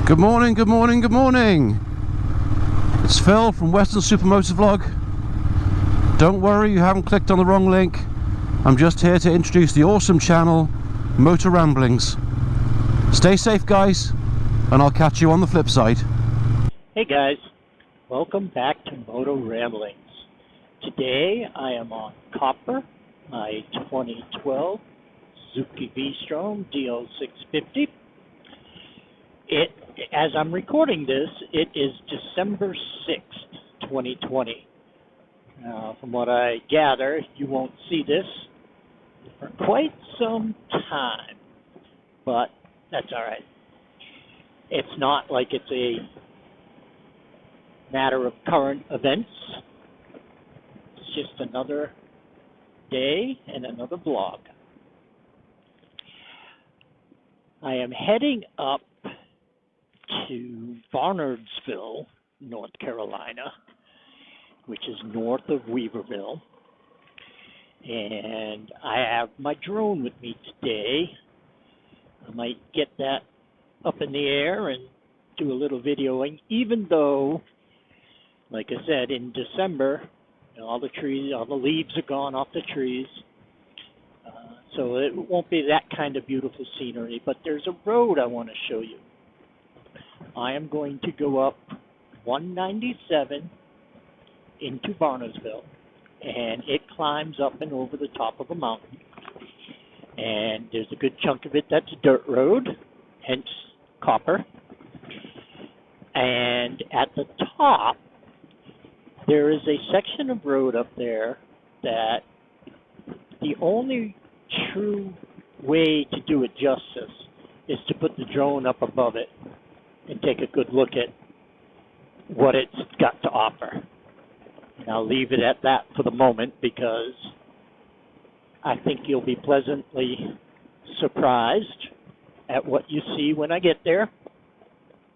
Good morning, good morning, good morning. It's Phil from Western Super Motovlog. Don't worry, you haven't clicked on the wrong link. I'm just here to introduce the awesome channel, Motoramblings. Stay safe, guys, and I'll catch you on the flip side. Hey guys, welcome back to Motoramblings. Today I am on Copper, my 2012 Suzuki VStrom DL650. As I'm recording this, it is December 6th, 2020. From what I gather, you won't see this for quite some time, but that's all right. It's not like it's a matter of current events. It's just another day and another vlog. I am heading up to Barnardsville, North Carolina, which is north of Weaverville. And I have my drone with me today. I might get that up in the air and do a little videoing, even though, like I said, in December, all the trees, all the leaves are gone off the trees. So it won't be that kind of beautiful scenery, but there's a road I want to show you. I am going to go up 197 into Barnardsville, and it climbs up and over the top of a mountain. And there's a good chunk of it that's a dirt road, hence Copper. And at the top, there is a section of road up there that the only true way to do it justice is to put the drone up above it and take a good look at what it's got to offer. And I'll leave it at that for the moment because I think you'll be pleasantly surprised at what you see when I get there.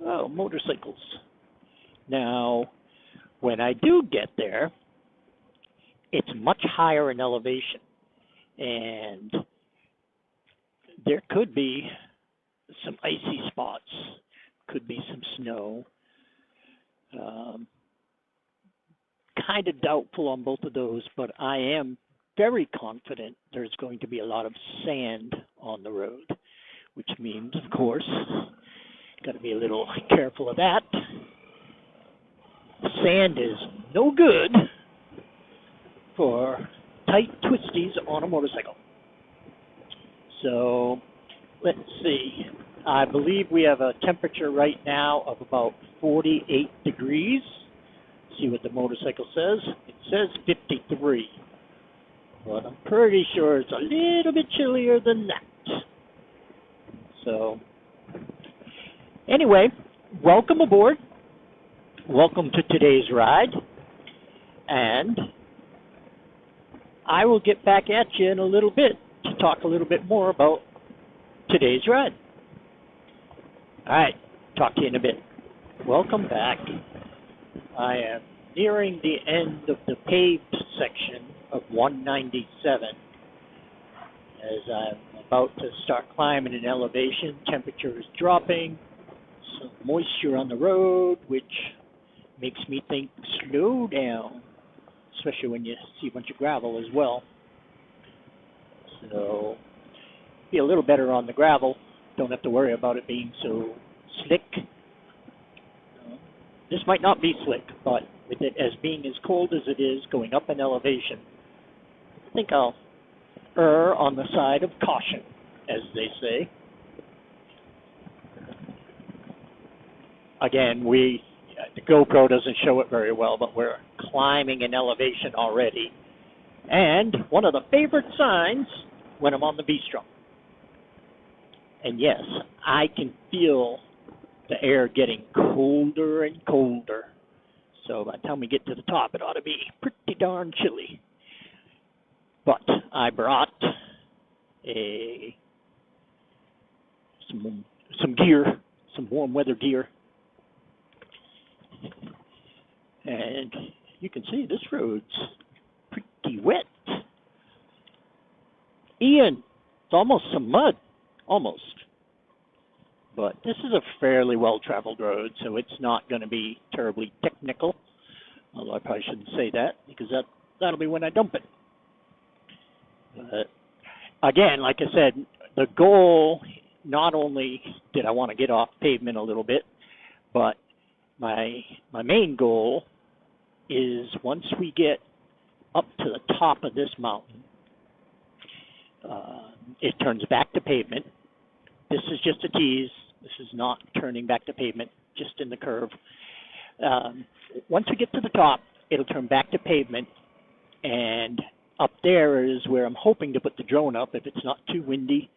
Oh, motorcycles. Now, when I do get there, it's much higher in elevation, and there could be some icy spots, could be some snow. Kind of doubtful on both of those, but I am very confident there's going to be a lot of sand on the road, which means, of course, got to be a little careful of that. Sand is no good for tight twisties on a motorcycle. So, let's see. I believe we have a temperature right now of about 48 degrees. See what the motorcycle says. It says 53. But I'm pretty sure it's a little bit chillier than that. So, anyway, welcome aboard. Welcome to today's ride. And I will get back at you in a little bit to talk a little bit more about today's ride. All right, talk to you in a bit. Welcome back. I am nearing the end of the paved section of 197 as I'm about to start climbing in elevation. Temperature is dropping, some moisture on the road, which makes me think slow down, especially when you see a bunch of gravel as well. So, be a little better on the gravel. Don't have to worry about it being so slick. This might not be slick, but with it as being as cold as it is, going up in elevation, I think I'll err on the side of caution, as they say. Again, the GoPro doesn't show it very well, but we're climbing in elevation already. And one of the favorite signs when I'm on the VStrom. And yes, I can feel the air getting colder and colder. So by the time we get to the top, it ought to be pretty darn chilly. But I brought some gear, some warm weather gear. And you can see this road's pretty wet. Ian, it's almost some mud. Almost. But this is a fairly well-traveled road, so it's not going to be terribly technical. Although I probably shouldn't say that, because that'll be when I dump it. But again, like I said, the goal, not only did I want to get off pavement a little bit, but my main goal is once we get up to the top of this mountain, it turns back to pavement. This is just a tease. This is not turning back to pavement, just in the curve. Once we get to the top, it'll turn back to pavement, and up there is where I'm hoping to put the drone up if it's not too windy,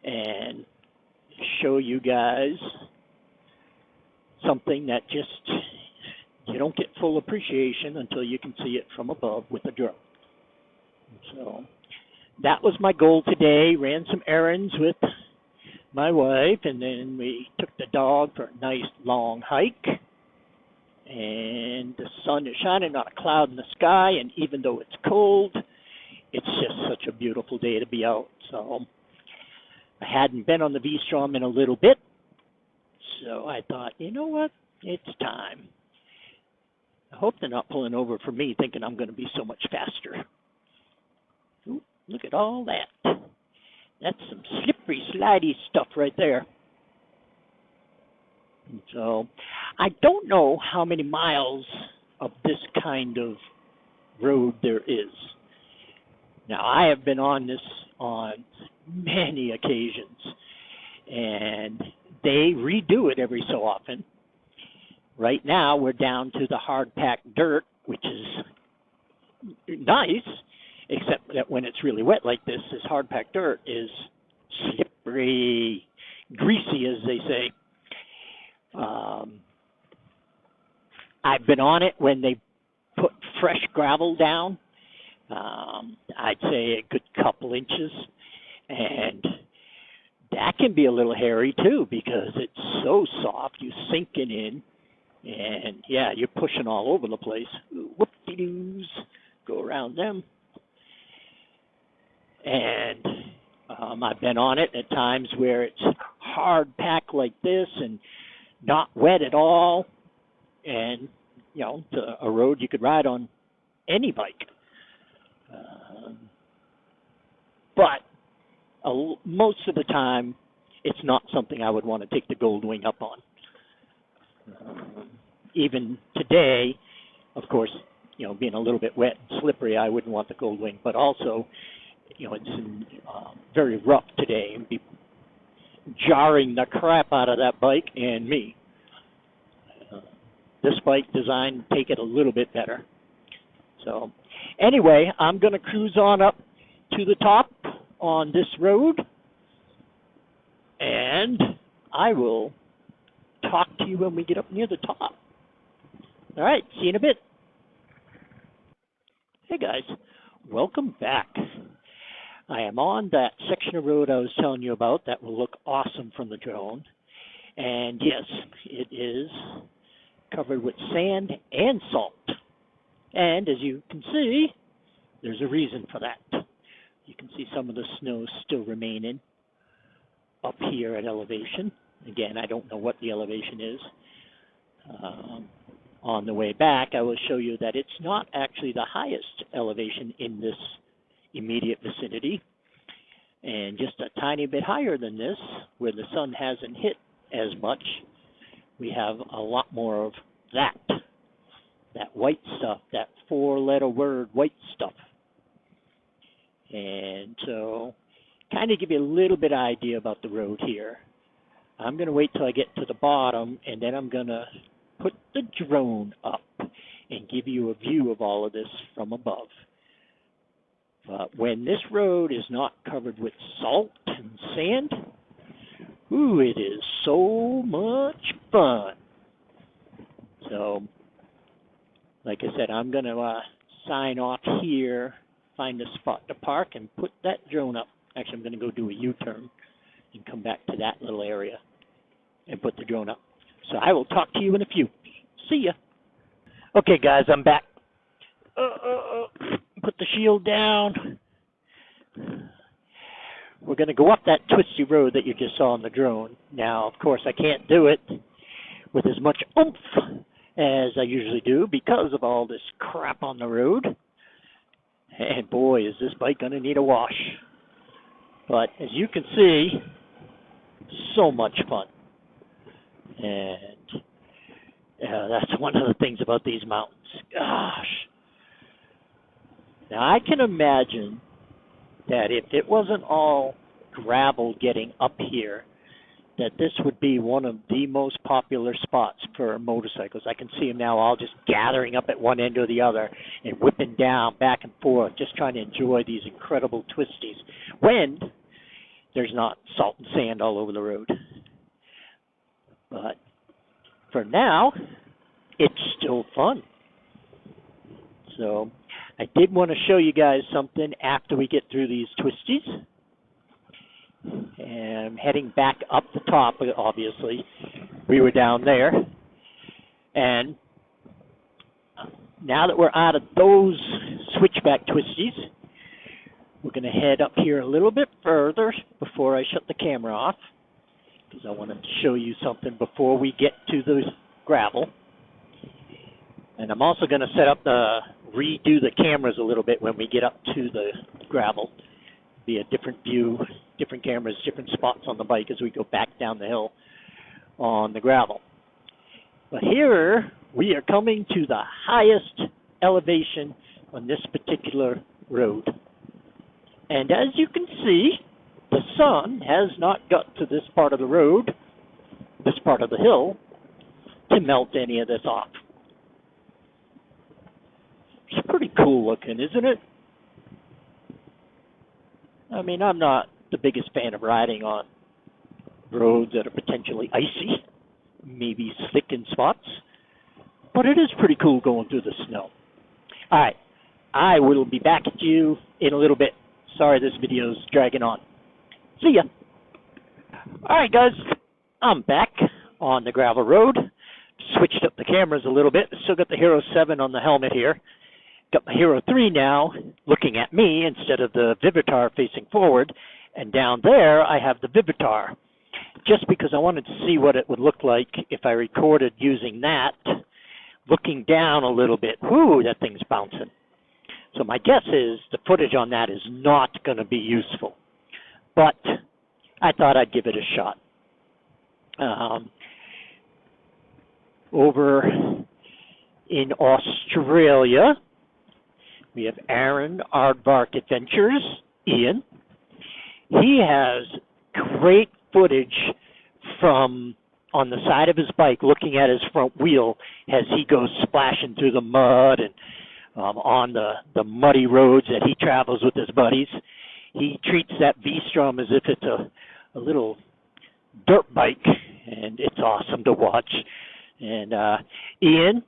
and show you guys something that just, you don't get full appreciation until you can see it from above with a drone. So that was my goal today. Ran some errands with my wife, and then we took the dog for a nice long hike. And the sun is shining, not a cloud in the sky, and even though it's cold, it's just such a beautiful day to be out. So I hadn't been on the VStrom in a little bit, so I thought, you know what, it's time. I hope they're not pulling over for me thinking I'm going to be so much faster. Ooh, look at all that. That's some slippery, slidey stuff right there. And so I don't know how many miles of this kind of road there is. Now, I have been on this on many occasions, and they redo it every so often. Right now, we're down to the hard-packed dirt, which is nice, except that when it's really wet like this hard-packed dirt is slippery, greasy, as they say. I've been on it when they put fresh gravel down, I'd say a good couple inches, and that can be a little hairy too because it's so soft, you sink it in, and yeah, you're pushing all over the place. Whoop-de-doos, go around them. And I've been on it at times where it's hard packed like this and not wet at all, and you know, a road you could ride on any bike. But most of the time, it's not something I would want to take the Goldwing up on. Even today, of course, you know, being a little bit wet and slippery, I wouldn't want the Goldwing. But also, you know, it's very rough today and be jarring the crap out of that bike and me. This bike designed to take it a little bit better. So anyway, I'm going to cruise on up to the top on this road, and I will talk to you when we get up near the top. All right, see you in a bit. Hey guys, welcome back. I am on that section of road I was telling you about that will look awesome from the drone. And yes, it is covered with sand and salt. And as you can see, there's a reason for that. You can see some of the snow still remaining up here at elevation. Again, I don't know what the elevation is. On the way back, I will show you that it's not actually the highest elevation in this immediate vicinity. And just a tiny bit higher than this, where the sun hasn't hit as much, we have a lot more of that white stuff, that four-letter word white stuff. And so, kind of give you a little bit of idea about the road here. I'm going to wait till I get to the bottom, and then I'm going to put the drone up and give you a view of all of this from above. But when this road is not covered with salt and sand, ooh, it is so much fun. So, like I said, I'm going to sign off here, find a spot to park, and put that drone up. Actually, I'm going to go do a U-turn and come back to that little area and put the drone up. So I will talk to you in a few. See ya. Okay, guys, I'm back. Put the shield down. we're going to go up that twisty road that you just saw on the drone. Now, of course, I can't do it with as much oomph as I usually do because of all this crap on the road. And boy, is this bike going to need a wash. But as you can see, so much fun. And that's one of the things about these mountains. Gosh. Now, I can imagine that if it wasn't all gravel getting up here, that this would be one of the most popular spots for motorcycles. I can see them now all just gathering up at one end or the other and whipping down back and forth, just trying to enjoy these incredible twisties when there's not salt and sand all over the road. But for now, it's still fun. So I did want to show you guys something after we get through these twisties. And I'm heading back up the top, obviously. We were down there. And now that we're out of those switchback twisties, we're going to head up here a little bit further before I shut the camera off, because I wanted to show you something before we get to the gravel. And I'm also going to redo the cameras a little bit when we get up to the gravel. Be a different view, different cameras, different spots on the bike as we go back down the hill on the gravel. But here we are coming to the highest elevation on this particular road. And as you can see, the sun has not got to this part of the road, this part of the hill, to melt any of this off. It's pretty cool looking, isn't it? I mean, I'm not the biggest fan of riding on roads that are potentially icy, maybe slick in spots, but it is pretty cool going through the snow. All right, I will be back at you in a little bit. Sorry this video's dragging on. See ya. All right, guys, I'm back on the gravel road. Switched up the cameras a little bit. Still got the Hero 7 on the helmet here. Got my Hero 3 now looking at me instead of the Vivitar facing forward. And down there, I have the Vivitar. Just because I wanted to see what it would look like if I recorded using that, looking down a little bit. Whoo, that thing's bouncing. So my guess is the footage on that is not going to be useful. But I thought I'd give it a shot. Over in Australia, we have Aaron Aardvark Adventures, Ian. He has great footage from on the side of his bike looking at his front wheel as he goes splashing through the mud and on the muddy roads that he travels with his buddies. He treats that V-Strom as if it's a little dirt bike, and it's awesome to watch. And Ian,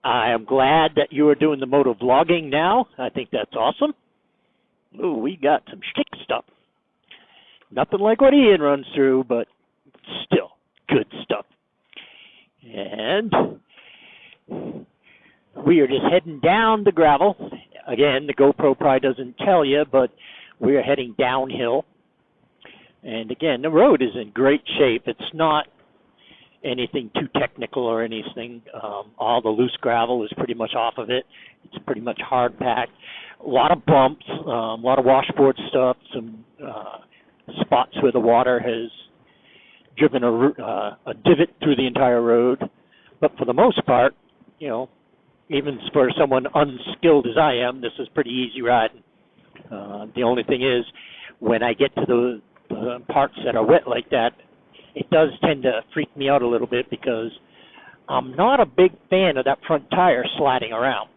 I am glad that you are doing the motovlogging now. I think that's awesome. Ooh, we got some shtick stuff. Nothing like what Ian runs through, but still good stuff. And we are just heading down the gravel. Again, the GoPro probably doesn't tell you, but we are heading downhill. And again, the road is in great shape. It's not anything too technical or anything. All the loose gravel is pretty much off of it. It's pretty much hard packed. A lot of bumps, a lot of washboard stuff, some spots where the water has driven a divot through the entire road. But for the most part, you know, even for someone unskilled as I am, this is pretty easy riding. The only thing is, when I get to the parts that are wet like that, it does tend to freak me out a little bit because I'm not a big fan of that front tire sliding around.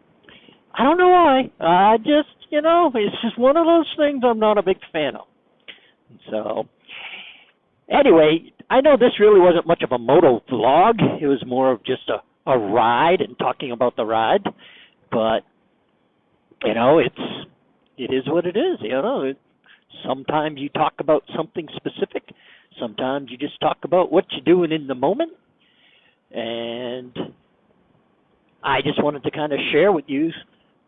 I don't know why. I just, you know, it's just one of those things I'm not a big fan of. So, anyway, I know this really wasn't much of a moto vlog. It was more of just a ride and talking about the ride. But, you know, it is what it is, you know. Sometimes you talk about something specific. Sometimes you just talk about what you're doing in the moment. And I just wanted to kind of share with you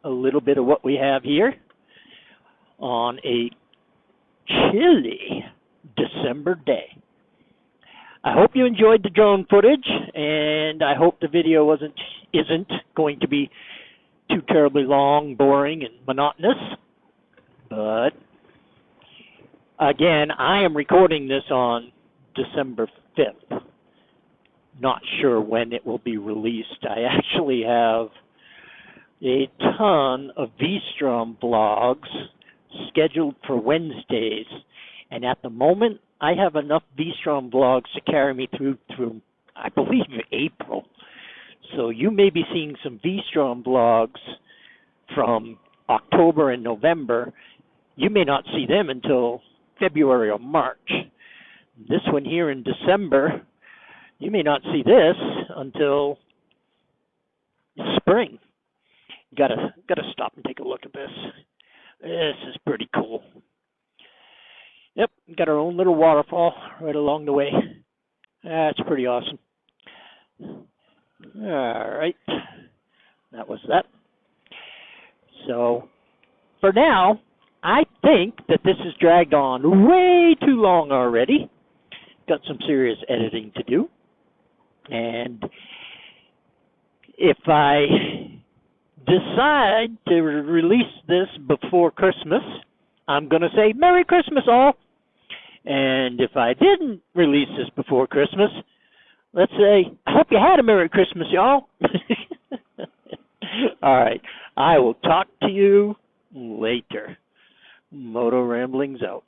a little bit of what we have here on a chilly December day. I hope you enjoyed the drone footage, and I hope the video isn't going to be too terribly long, boring, and monotonous. But again, I am recording this on December 5th. Not sure when it will be released. I actually have a ton of VStrom vlogs scheduled for Wednesdays, and at the moment I have enough VStrom vlogs to carry me through I believe April. So you may be seeing some VStrom vlogs from October and November. You may not see them until February or March. This one here in December, you may not see this until spring. Gotta stop and take a look at this. This is pretty cool. Yep, got our own little waterfall right along the way. That's pretty awesome. All right, that was that. So, for now, I think that this has dragged on way too long already. Got some serious editing to do. And if I decide to release this before Christmas, I'm going to say Merry Christmas all. And if I didn't release this before Christmas, let's say, I hope you had a Merry Christmas, y'all. All right. I will talk to you later. Motoramblings out.